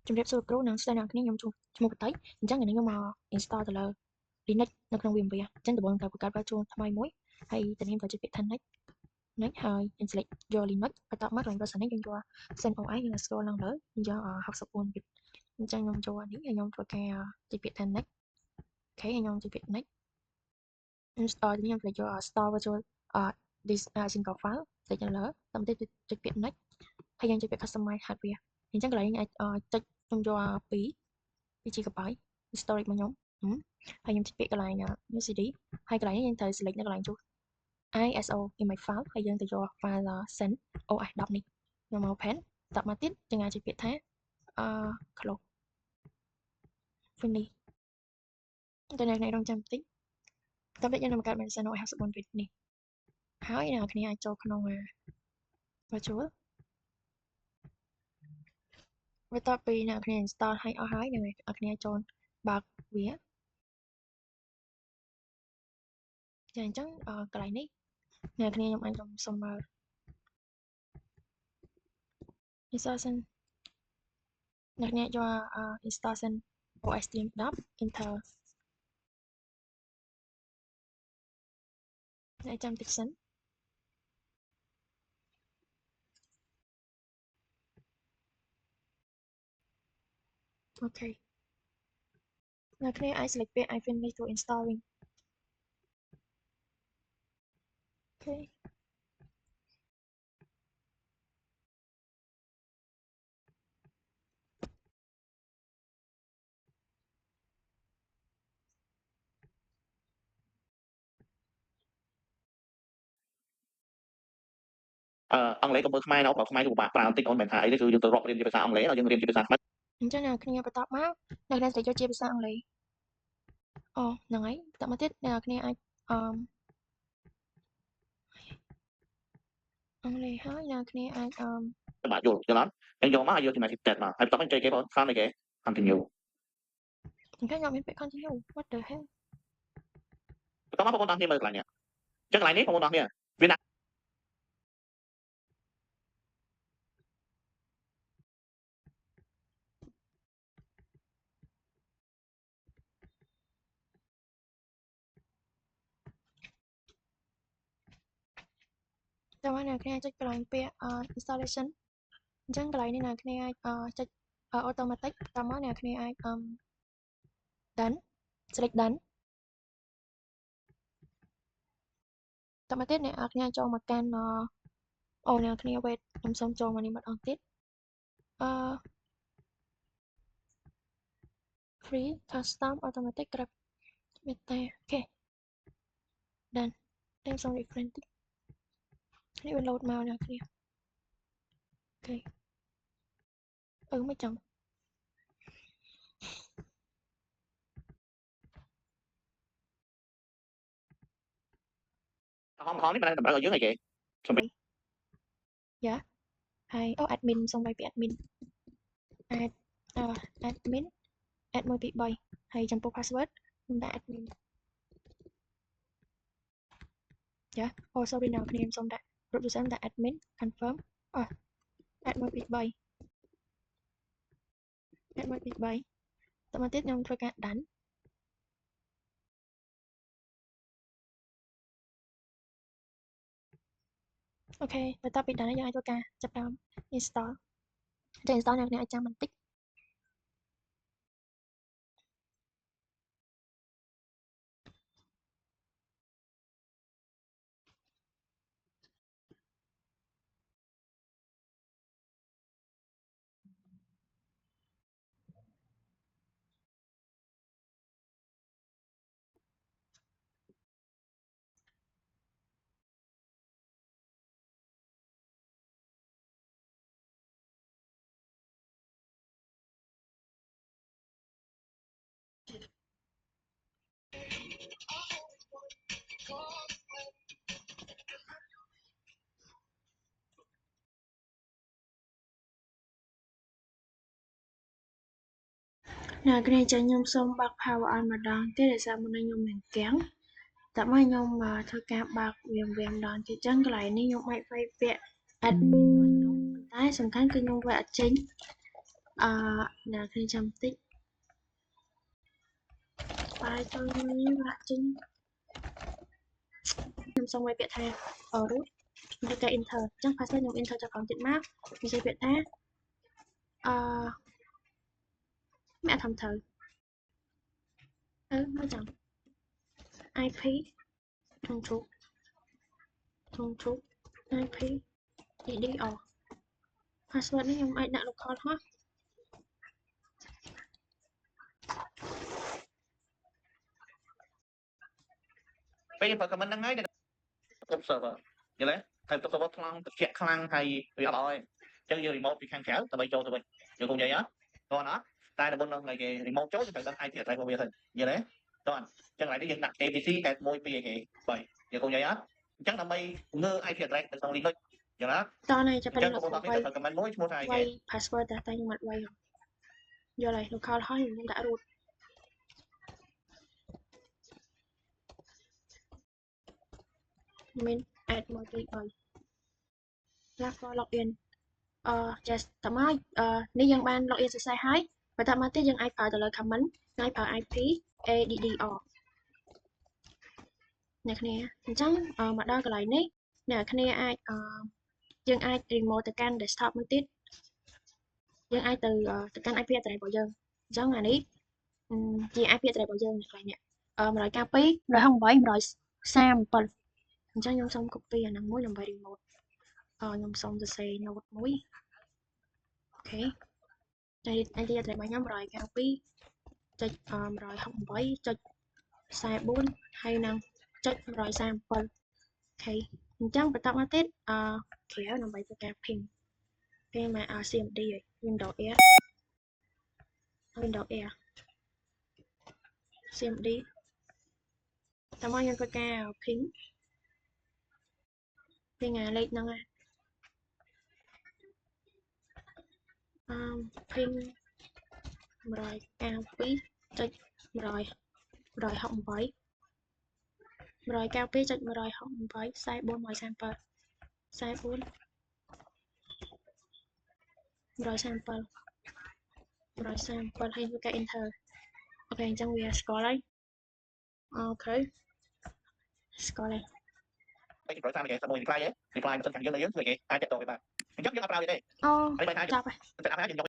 ជំរាបសួរគ្រូនិងស្រីអ្នកគ្នាខ្ញុំឈ្មោះបតីអញ្ចឹងខ្ញុំមក install ទៅលើ Linux នៅក្នុងវាអញ្ចឹងដំបូងត្រូវបង្កើត version ថ្មីមួយហើយតានាមត្រូវចុចពាក្យថា next ហើយ select យក Linux បន្ទាប់មកក្នុង version នេះយើងយក CentOS យើង scroll ឡើងលើយើងយក64 bit អញ្ចឹងខ្ញុំចូលនេះហើយខ្ញុំធ្វើការចុចពាក្យថា next អូខេហើយខ្ញុំចុចពាក្យ next install ខ្ញុំត្រូវយក store virtual this single file ចុចនៅលើតាមទៀតចុចពាក្យ next ហើយយើងចុចពាក្យ customize hardware អញ្ចឹងកន្លែងនេះអាចចុចខ្ញុំយក2 GB storage របស់ខ្ញុំហើយខ្ញុំចុចពាក្យកន្លែង new CD ហើយកន្លែងនេះយើងត្រូវ select នៅកន្លែងចុះ ISO image file ហើយយើងទៅយក file send OS 10នេះខ្ញុំមក open តមកទៀតយើងអាចចុចពាក្យថា close finish តែអ្នករងចាំបន្តិចតទៅយើងនឹងបង្កើត send OS 64 bit នេះហើយអ្នកគ្នាអាចចូលក្នុង virtual បន្ទាប់ពីអ្នកគ្នា install ឲ្យអស់ហើយអ្នកគ្នាចូលបើកវាចាអញ្ចឹងកន្លែងនេះអ្នកគ្នាខ្ញុំអាចសុំមើល installation អ្នកគ្នាយក installation OS Stream 10 Enter អ្នកចាំតិចសិនអូខេអ្នកគ្នាអាច select ពាក្យ I finish to installing អូខេអង់គ្លេសក៏មើលខ្មែរនៅខ្មែរគឺពិបាកប្រើបន្តិចអូនមិនថាអីទេគឺយើងទៅរាប់រៀនជាភាសាអង់គ្លេសហើយយើងរៀនជាភាសាខ្មែរអញ្ចឹងអ្នកគ្នាបន្តមកអ្នកគ្នាត្រូវយកជាភាសាអង់គ្លេសអូហ្នឹងហើយបន្តមកទៀតអ្នកគ្នាអាចអង់គ្លេសហើយអ្នកគ្នាអាចបាទយល់អត់យើងយកមកហើយយកចំណាយទីផ្ទះមកហើយបន្តមកចុចគេបងខាងនេះគេ continue អញ្ចឹងខ្ញុំមានពាក្យ continue what the hell បន្តមកបងប្អូនទាំងគ្នាមើលកន្លែងនេះអញ្ចឹងកន្លែងនេះបងប្អូនទាំងគ្នាវាណាតែមកអ្នកគ្នាចុចកន្លែងពាក្យ installation អញ្ចឹងកន្លែងនេះអ្នកគ្នាអាចចុច automatic តាមមកអ្នកគ្នាអាច done select done តមកទៀតអ្នកគ្នាចូលមកកាន់អូអ្នកគ្នា wait ខ្ញុំសូមចូលមកនេះម្ដងទៀតfree custom automatic grab មេតាអូខេ done ខ្ញុំសូម refresh តិចនេះវា load មកអ្នកគ្នាអូខេមិនចង់ហងនេះមិនតម្រូវឲ្យយើងអីគេសំបី យ៉ាហើយអូ admin សូមបាយពី admin add admin add 1 2 3ហើយចំពោះ password ខ្ញុំដាក់ admin យ៉ាអូ sorry អ្នកគ្នាខ្ញុំសូមដាក់ root user ដាក់ admin confirm add 1 2 3 add 1 2 3តមកទៀតខ្ញុំធ្វើការដាន់អូខេបន្ទាប់ពីដាន់ហើយយើងអាចធ្វើការចាប់ផ្ដើម install តែ install អ្នកគ្នាអាចចាំបន្តិចអ្នកគ្នាចាខ្ញុំសូមបើក power on ម្ដងទៀតដោយសារមុននេះខ្ញុំមានកាំងតែមកខ្ញុំធ្វើការបើកវាម្ដងទៀតចឹងកន្លែងនេះខ្ញុំអាចវាយពាក្យ admin របស់ខ្ញុំតែសំខាន់គឺខ្ញុំវាយអត់ចេញ Nè khi chăm tích bài tôi là chính nhầm xong quay việc thang ở đúng mình cái enter chắc phải nhầm enter cho còn tiện map mình sẽ việc thang mẹ thầm thử mới chẳng IP thông trú IP đi ở password này nhầm ai đã lục kho hếtពេលបើ comment ហ្នឹងហើយទៅ server យល់ទេហើយទៅ server ខ្លាំងតិចខ្លាំងហើយវាអត់ឲ្យអញ្ចឹងយើង remote ពីខាងក្រៅដើម្បីចូលទៅវិញយល់គំនិយាយអត់តោះណាតែដល់មុននឹងគេ remote ចូលយើងត្រូវដឹង IP address របស់វាទៅយល់ទេតោះអញ្ចឹងឡើយនេះយើងដាក់ ABC S1 2អីគេ3យល់គំនិយាយអត់អញ្ចឹងដើម្បីងើ IP address នៅក្នុង Linux យល់ណាតោះនេះចាប់ផ្ដើមលោកវាយ comment មួយឈ្មោះថាអីគេ password តែខ្ញុំអត់វាយយល់ហើយ local ហើយខ្ញុំដាក់ root មាន add មកទី3 แล้วก็ login just តាមហើយនេះយើងបាន login សរសេរហើយបន្តមកទៀតយើងអាចប្រើទៅលើ comment ហើយប្រើ IP addr អ្នកគ្នាអញ្ចឹងមកដល់កន្លែងនេះអ្នកគ្នាអាចយើងអាច remote ទៅកាន់ desktop មួយទៀតយើងអាចទៅកាន់ IP address របស់យើងអញ្ចឹងអានេះជា IP address របស់យើងកន្លែងនេះ192 168 137អញ្ចឹងខ្ញុំសូម copy អាហ្នឹងមួយដើម្បី remote ខ្ញុំសូមសរសេរ note មួយអូខេតែអាយ address របស់ខ្ញុំ 192.168.44 ហើយនឹង.137អូខេអញ្ចឹងបន្តមកទៀតក្រៅដើម្បីធ្វើការ ping គេមក CMD ហើយ Windows Air CMD តើមកយើងធ្វើការ ping លេខហ្នឹងping 192.168 192.168 44 137ហើយធ្វើការ enter អូខេអញ្ចឹងវាស្គាល់ហើយអូខេស្គាល់ហើយពេលប្រចាំគេតែមួយ reply មិនសិនខាងយើងយើងធ្វើគេអាចតទៅបានអញ្ចឹងយើងអត់ប្រើវាទេអូចាប់ហើយតែអាប់ហើយយើង